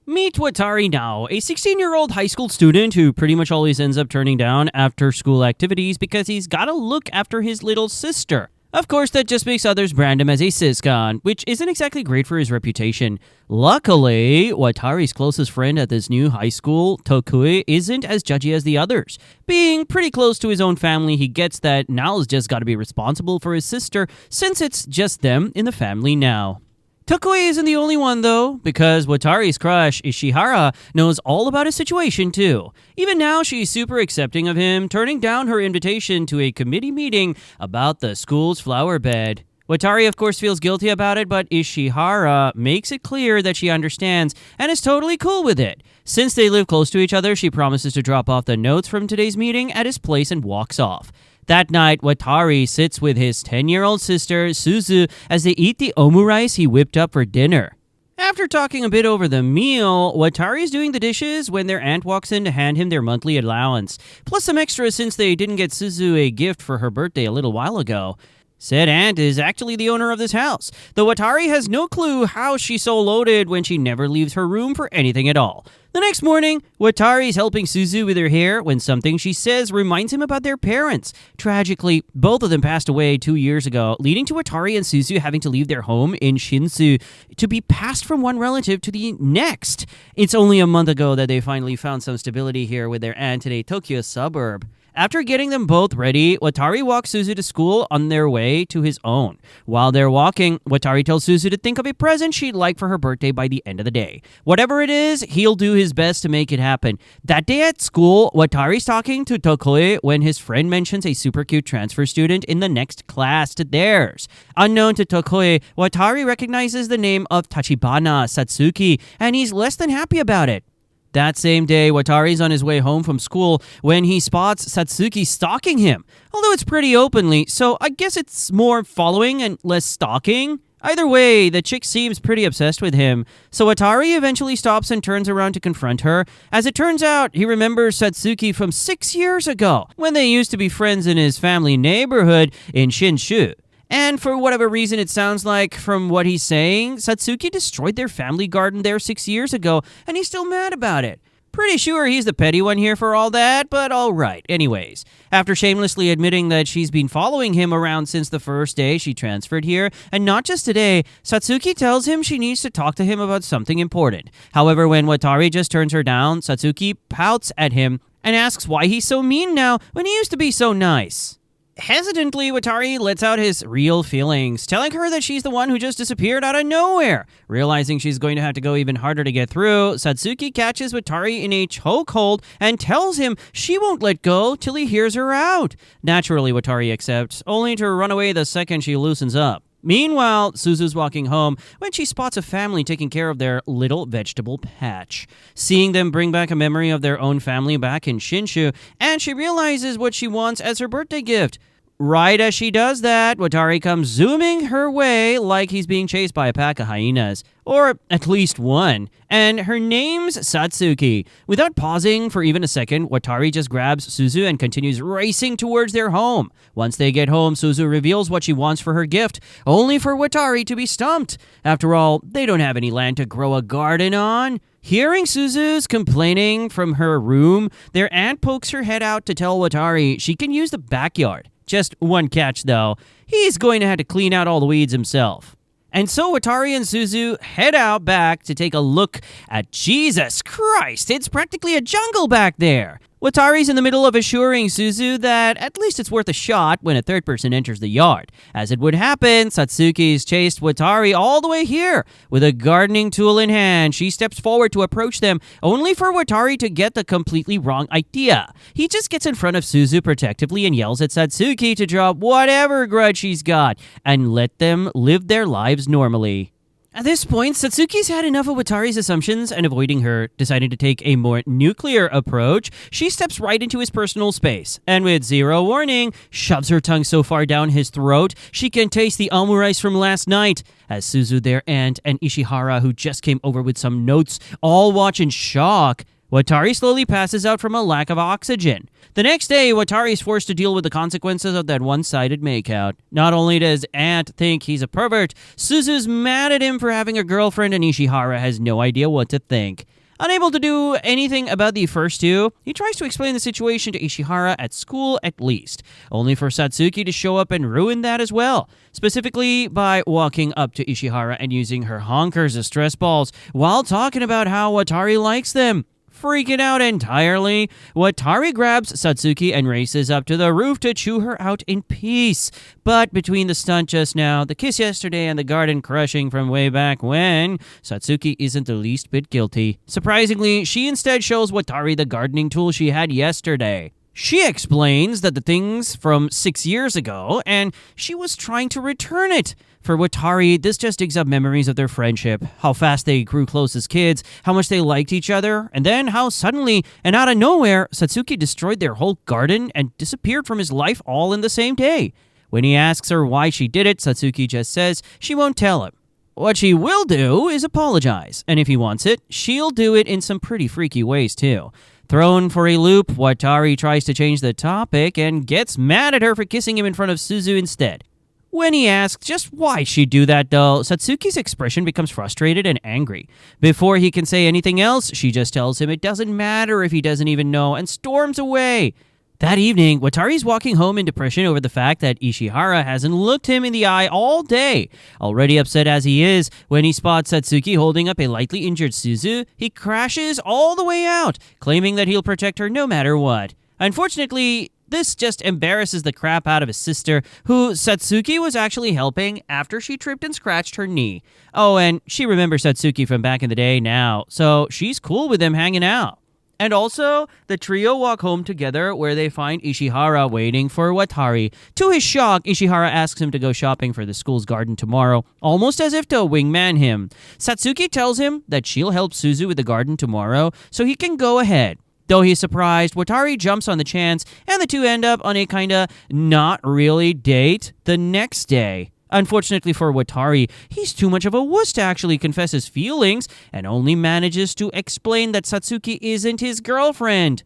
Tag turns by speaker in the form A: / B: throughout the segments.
A: Meet Watari now, a 16-year-old high school student who pretty much always ends up turning down after-school activities because he's gotta look after his little sister. Of course, that just makes others brand him as a siscon, which isn't exactly great for his reputation. Luckily, Watari's closest friend at this new high school, Tokui, isn't as judgy as the others. Being pretty close to his own family, he gets that Nao's just gotta be responsible for his sister, since it's just them in the family now. Tokui isn't the only one, though, because Watari's crush, Ishihara, knows all about his situation, too. Even now, she's super accepting of him, turning down her invitation to a committee meeting about the school's flower bed. Watari, of course, feels guilty about it, but Ishihara makes it clear that she understands and is totally cool with it. Since they live close to each other, she promises to drop off the notes from today's meeting at his place and walks off. That night, Watari sits with his 10-year-old sister, Suzu, as they eat the omurice he whipped up for dinner. After talking a bit over the meal, Watari's doing the dishes when their aunt walks in to hand him their monthly allowance, plus some extras since they didn't get Suzu a gift for her birthday a little while ago. Said aunt is actually the owner of this house, though Watari has no clue how she's so loaded when she never leaves her room for anything at all. The next morning, Watari's helping Suzu with her hair when something she says reminds him about their parents. Tragically, both of them passed away 2 years ago, leading to Watari and Suzu having to leave their home in Shinsu to be passed from one relative to the next. It's only a month ago that they finally found some stability here with their aunt in a Tokyo suburb. After getting them both ready, Watari walks Suzu to school on their way to his own. While they're walking, Watari tells Suzu to think of a present she'd like for her birthday by the end of the day. Whatever it is, he'll do his best to make it happen. That day at school, Watari's talking to Tokui when his friend mentions a super cute transfer student in the next class to theirs. Unknown to Tokui, Watari recognizes the name of Tachibana Satsuki, and he's less than happy about it. That same day, Watari's on his way home from school when he spots Satsuki stalking him, although it's pretty openly, so I guess it's more following and less stalking. Either way, the chick seems pretty obsessed with him, so Watari eventually stops and turns around to confront her. As it turns out, he remembers Satsuki from 6 years ago, when they used to be friends in his family neighborhood in Shinshu. And for whatever reason, it sounds like, from what he's saying, Satsuki destroyed their family garden there 6 years ago, and he's still mad about it. Pretty sure he's the petty one here for all that, but alright. Anyways, after shamelessly admitting that she's been following him around since the first day she transferred here, and not just today, Satsuki tells him she needs to talk to him about something important. However, when Watari just turns her down, Satsuki pouts at him and asks why he's so mean now when he used to be so nice. Hesitantly, Watari lets out his real feelings, telling her that she's the one who just disappeared out of nowhere. Realizing she's going to have to go even harder to get through, Satsuki catches Watari in a chokehold and tells him she won't let go till he hears her out. Naturally, Watari accepts, only to run away the second she loosens up. Meanwhile, Suzu's walking home when she spots a family taking care of their little vegetable patch. Seeing them bring back a memory of their own family back in Shinshu, and she realizes what she wants as her birthday gift. Right as she does that, Watari comes zooming her way like he's being chased by a pack of hyenas. Or at least one. And her name's Satsuki. Without pausing for even a second, Watari just grabs Suzu and continues racing towards their home. Once they get home, Suzu reveals what she wants for her gift, only for Watari to be stumped. After all, they don't have any land to grow a garden on. Hearing Suzu's complaining from her room, their aunt pokes her head out to tell Watari she can use the backyard. Just one catch, though. He's going to have to clean out all the weeds himself. And so Watari and Suzu head out back to take a look at Jesus Christ. It's practically a jungle back there. Watari's in the middle of assuring Suzu that at least it's worth a shot when a third person enters the yard. As it would happen, Satsuki's chased Watari all the way here. With a gardening tool in hand, she steps forward to approach them, only for Watari to get the completely wrong idea. He just gets in front of Suzu protectively and yells at Satsuki to drop whatever grudge she's got and let them live their lives normally. At this point, Satsuki's had enough of Watari's assumptions and, avoiding her, deciding to take a more nuclear approach. She steps right into his personal space, and with zero warning, shoves her tongue so far down his throat she can taste the omurice from last night. As Suzu, their aunt, and Ishihara, who just came over with some notes, all watch in shock, Watari slowly passes out from a lack of oxygen. The next day, Watari is forced to deal with the consequences of that one-sided makeout. Not only does Aunt think he's a pervert, Suzu's mad at him for having a girlfriend and Ishihara has no idea what to think. Unable to do anything about the first two, he tries to explain the situation to Ishihara at school at least, only for Satsuki to show up and ruin that as well, specifically by walking up to Ishihara and using her honkers as stress balls while talking about how Watari likes them. Freaking out entirely, Watari grabs Satsuki and races up to the roof to chew her out in peace. But between the stunt just now, the kiss yesterday, and the garden crushing from way back when, Satsuki isn't the least bit guilty. Surprisingly, she instead shows Watari the gardening tool she had yesterday. She explains that the thing's from 6 years ago, and she was trying to return it. For Watari, this just digs up memories of their friendship, how fast they grew close as kids, how much they liked each other, and then how suddenly and out of nowhere, Satsuki destroyed their whole garden and disappeared from his life all in the same day. When he asks her why she did it, Satsuki just says she won't tell him. What she will do is apologize, and if he wants it, she'll do it in some pretty freaky ways too. Thrown for a loop, Watari tries to change the topic and gets mad at her for kissing him in front of Suzu instead. When he asks just why she'd do that though, Satsuki's expression becomes frustrated and angry. Before he can say anything else, she just tells him it doesn't matter if he doesn't even know and storms away. That evening, Watari's walking home in depression over the fact that Ishihara hasn't looked him in the eye all day. Already upset as he is, when he spots Satsuki holding up a lightly injured Suzu, he crashes all the way out, claiming that he'll protect her no matter what. Unfortunately, this just embarrasses the crap out of his sister, who Satsuki was actually helping after she tripped and scratched her knee. Oh, and she remembers Satsuki from back in the day now, so she's cool with them hanging out. And also, the trio walk home together where they find Ishihara waiting for Watari. To his shock, Ishihara asks him to go shopping for the school's garden tomorrow, almost as if to wingman him. Satsuki tells him that she'll help Suzu with the garden tomorrow, so he can go ahead. Though he's surprised, Watari jumps on the chance, and the two end up on a kinda not really date the next day. Unfortunately for Watari, he's too much of a wuss to actually confess his feelings, and only manages to explain that Satsuki isn't his girlfriend.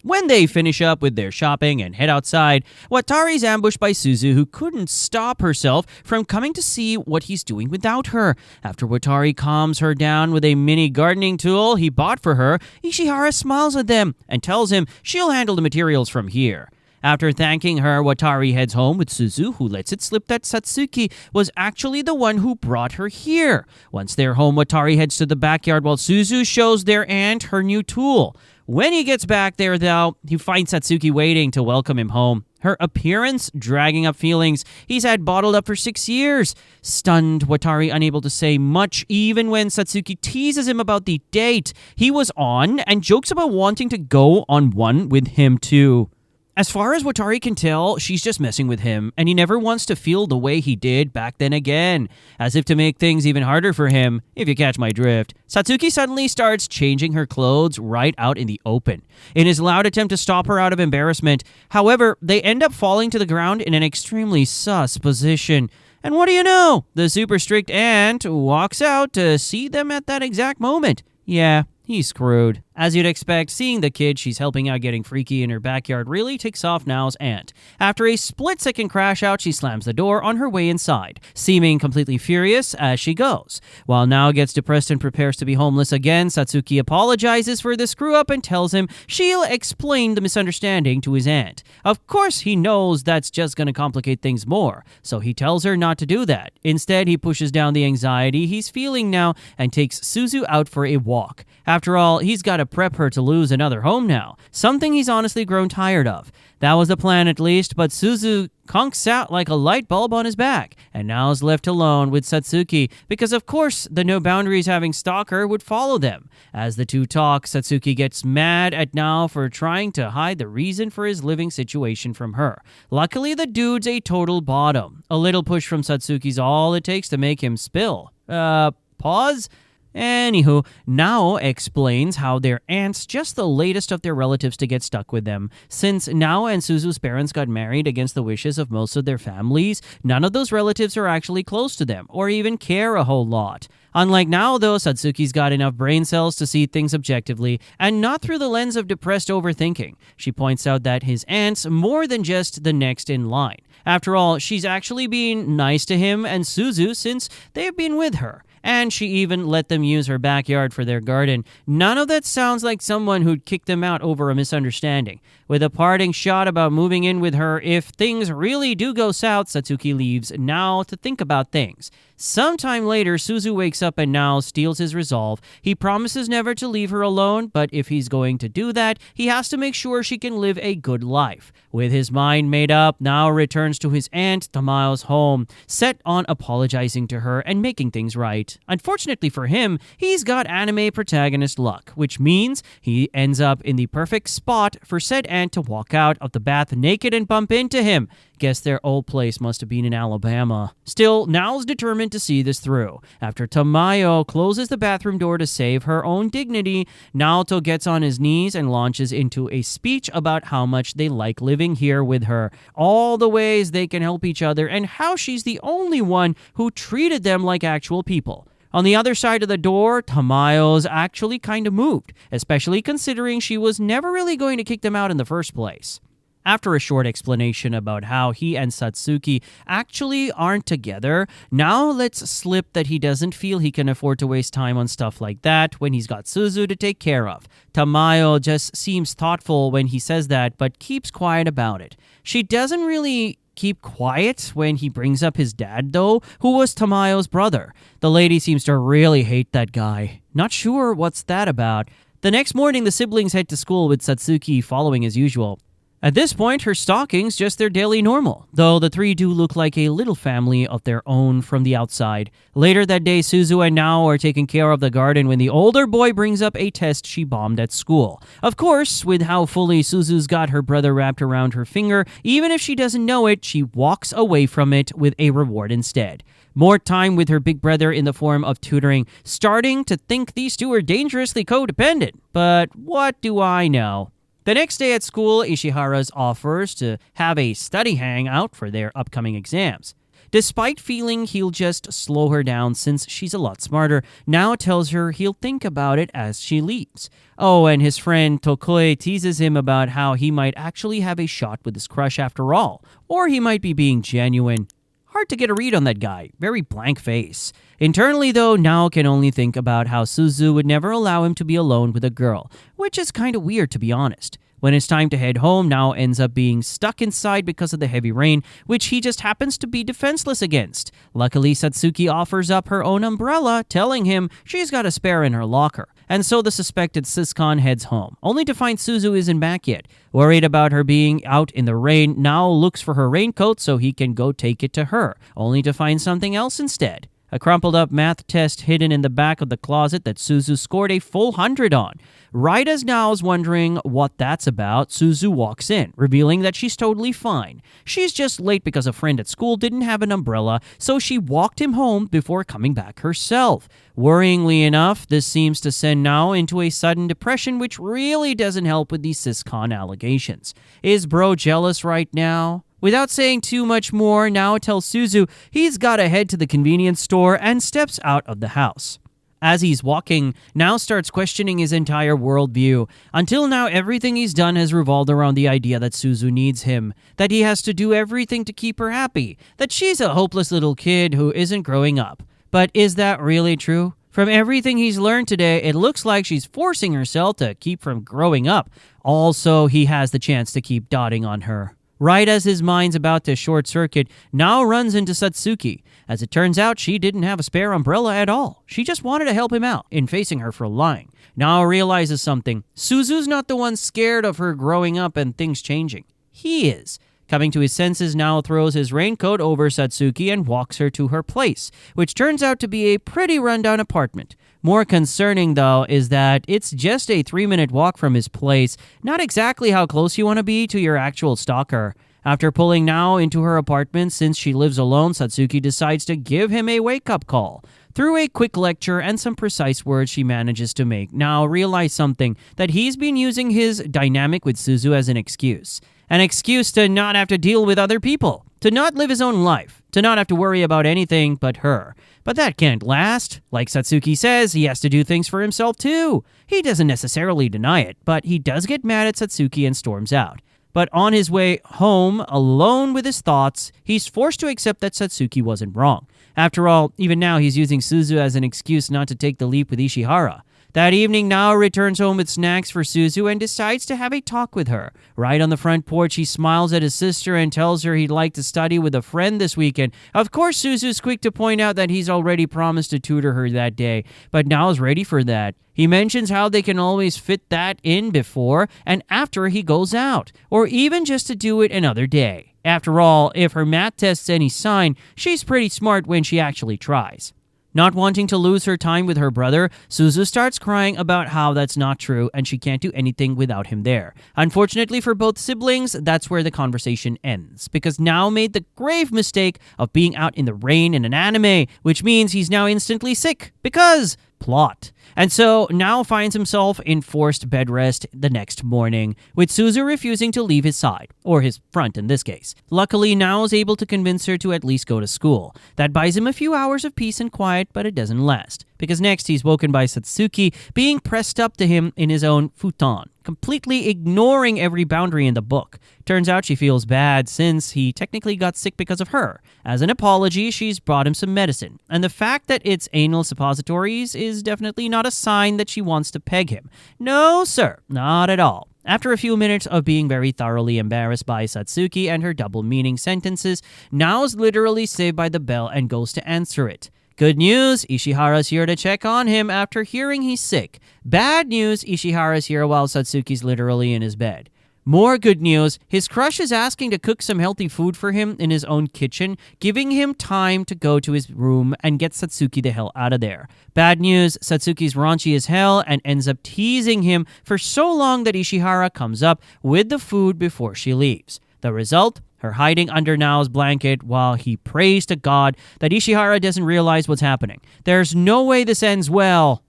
A: When they finish up with their shopping and head outside, Watari's ambushed by Suzu, who couldn't stop herself from coming to see what he's doing without her. After Watari calms her down with a mini gardening tool he bought for her, Ishihara smiles at them and tells him she'll handle the materials from here. After thanking her, Watari heads home with Suzu, who lets it slip that Satsuki was actually the one who brought her here. Once they're home, Watari heads to the backyard while Suzu shows their aunt her new tool. When he gets back there, though, he finds Satsuki waiting to welcome him home. Her appearance dragging up feelings he's had bottled up for 6 years. Stunned, Watari unable to say much even when Satsuki teases him about the date he was on and jokes about wanting to go on one with him too. As far as Watari can tell, she's just messing with him, and he never wants to feel the way he did back then again, as if to make things even harder for him, if you catch my drift. Satsuki suddenly starts changing her clothes right out in the open, in his loud attempt to stop her out of embarrassment. However, they end up falling to the ground in an extremely sus position. And what do you know? The super strict aunt walks out to see them at that exact moment. Yeah, he's screwed. As you'd expect, seeing the kid she's helping out getting freaky in her backyard really ticks off Nao's aunt. After a split-second crash out, she slams the door on her way inside, seeming completely furious as she goes. While Nao gets depressed and prepares to be homeless again, Satsuki apologizes for the screw-up and tells him she'll explain the misunderstanding to his aunt. Of course, he knows that's just going to complicate things more, so he tells her not to do that. Instead, he pushes down the anxiety he's feeling now and takes Suzu out for a walk. After all, he's got to prep her to lose another home now, something he's honestly grown tired of. That was the plan at least, but Suzu conks out like a light bulb on his back, and now is left alone with Satsuki because of course the no boundaries having stalker would follow them. As the two talk, Satsuki gets mad at Nao for trying to hide the reason for his living situation from her. Luckily, the dude's a total bottom. A little push from Satsuki's all it takes to make him spill. Pause? Anywho, Nao explains how their aunt's just the latest of their relatives to get stuck with them. Since Nao and Suzu's parents got married against the wishes of most of their families, none of those relatives are actually close to them or even care a whole lot. Unlike Nao, though, Satsuki's got enough brain cells to see things objectively and not through the lens of depressed overthinking. She points out that his aunt's more than just the next in line. After all, she's actually been nice to him and Suzu since they've been with her. and she even let them use her backyard for their garden. None of that sounds like someone who'd kick them out over a misunderstanding. With a parting shot about moving in with her if things really do go south, Satsuki leaves Nao to think about things. Sometime later, Suzu wakes up and Nao steals his resolve. He promises never to leave her alone, but if he's going to do that, he has to make sure she can live a good life. With his mind made up, Nao returns to his aunt Tamayo's home, set on apologizing to her and making things right. Unfortunately for him, he's got anime protagonist luck, which means he ends up in the perfect spot for said aunt to walk out of the bath naked and bump into him. Guess their old place must have been in Alabama. Still, Nao's determined to see this through. After Tamayo closes the bathroom door to save her own dignity, Naoto gets on his knees and launches into a speech about how much they like living here with her, all the ways they can help each other, and how she's the only one who treated them like actual people. On the other side of the door, Tamayo's actually kind of moved, especially considering she was never really going to kick them out in the first place. After a short explanation about how he and Satsuki actually aren't together, Nao lets slip that he doesn't feel he can afford to waste time on stuff like that when he's got Suzu to take care of. Tamayo just seems thoughtful when he says that, but keeps quiet about it. She doesn't really keep quiet when he brings up his dad, though, who was Tamayo's brother. The lady seems to really hate that guy. Not sure what's that about. The next morning, the siblings head to school with Satsuki following as usual. At this point, her stocking's just their daily normal, though the three do look like a little family of their own from the outside. Later that day, Suzu and Nao are taking care of the garden when the older boy brings up a test she bombed at school. Of course, with how fully Suzu's got her brother wrapped around her finger, even if she doesn't know it, she walks away from it with a reward instead. More time with her big brother in the form of tutoring, starting to think these two are dangerously codependent. But what do I know? The next day at school, Ishihara's offers to have a study hangout for their upcoming exams. Despite feeling he'll just slow her down since she's a lot smarter, Nao tells her he'll think about it as she leaves. Oh, and his friend Tokoi teases him about how he might actually have a shot with his crush after all, or he might be being genuine. Hard to get a read on that guy. Very blank face. Internally, though, Nao can only think about how Suzu would never allow him to be alone with a girl, which is kind of weird to be honest. When it's time to head home, Nao ends up being stuck inside because of the heavy rain, which he just happens to be defenseless against. Luckily, Satsuki offers up her own umbrella, telling him she's got a spare in her locker. And so the suspected siscon heads home, only to find Suzu isn't back yet. Worried about her being out in the rain, Nao looks for her raincoat so he can go take it to her, only to find something else instead. A crumpled up math test hidden in the back of the closet that Suzu scored a full 100 on. Right as Nao's wondering what that's about, Suzu walks in, revealing that she's totally fine. She's just late because a friend at school didn't have an umbrella, so she walked him home before coming back herself. Worryingly enough, this seems to send Nao into a sudden depression, which really doesn't help with these siscon allegations. Is bro jealous right now? Without saying too much more, Nao tells Suzu he's got to head to the convenience store and steps out of the house. As he's walking, Nao starts questioning his entire worldview. Until now, everything he's done has revolved around the idea that Suzu needs him, that he has to do everything to keep her happy, that she's a hopeless little kid who isn't growing up. But is that really true? From everything he's learned today, it looks like she's forcing herself to keep from growing up. Also, he has the chance to keep dotting on her. Right as his mind's about to short-circuit, Nao runs into Satsuki. As it turns out, she didn't have a spare umbrella at all. She just wanted to help him out in facing her for lying. Nao realizes something. Suzu's not the one scared of her growing up and things changing. He is. Coming to his senses, Nao throws his raincoat over Satsuki and walks her to her place, which turns out to be a pretty rundown apartment. More concerning, though, is that it's just a 3-minute walk from his place, not exactly how close you want to be to your actual stalker. After pulling Nao into her apartment, since she lives alone, Satsuki decides to give him a wake-up call. Through a quick lecture and some precise words she manages to make, Nao realizes something, that he's been using his dynamic with Suzu as an excuse. An excuse to not have to deal with other people, to not live his own life, to not have to worry about anything but her. But that can't last. Like Satsuki says, he has to do things for himself too. He doesn't necessarily deny it, but he does get mad at Satsuki and storms out. But on his way home, alone with his thoughts, he's forced to accept that Satsuki wasn't wrong. After all, even now he's using Suzu as an excuse not to take the leap with Ishihara. That evening, Nao returns home with snacks for Suzu and decides to have a talk with her. Right on the front porch, he smiles at his sister and tells her he'd like to study with a friend this weekend. Of course, Suzu's quick to point out that he's already promised to tutor her that day, but Nao's ready for that. He mentions how they can always fit that in before and after he goes out, or even just to do it another day. After all, if her math test's any sign, she's pretty smart when she actually tries. Not wanting to lose her time with her brother, Suzu starts crying about how that's not true and she can't do anything without him there. Unfortunately for both siblings, that's where the conversation ends, because Nao made the grave mistake of being out in the rain in an anime, which means he's now instantly sick, because plot. And so Nao finds himself in forced bed rest the next morning, with Suzu refusing to leave his side, or his front in this case. Luckily, Nao is able to convince her to at least go to school. That buys him a few hours of peace and quiet, but it doesn't last, because next he's woken by Satsuki being pressed up to him in his own futon, completely ignoring every boundary in the book. Turns out she feels bad since he technically got sick because of her. As an apology, she's brought him some medicine, and the fact that it's anal suppositories is definitely not a sign that she wants to peg him. No, sir, not at all. After a few minutes of being very thoroughly embarrassed by Satsuki and her double-meaning sentences, Nao's literally saved by the bell and goes to answer it. Good news, Ishihara's here to check on him after hearing he's sick. Bad news, Ishihara's here while Satsuki's literally in his bed. More good news, his crush is asking to cook some healthy food for him in his own kitchen, giving him time to go to his room and get Satsuki the hell out of there. Bad news, Satsuki's raunchy as hell and ends up teasing him for so long that Ishihara comes up with the food before she leaves. The result? Her hiding under Nao's blanket while he prays to God that Ishihara doesn't realize what's happening. There's no way this ends well.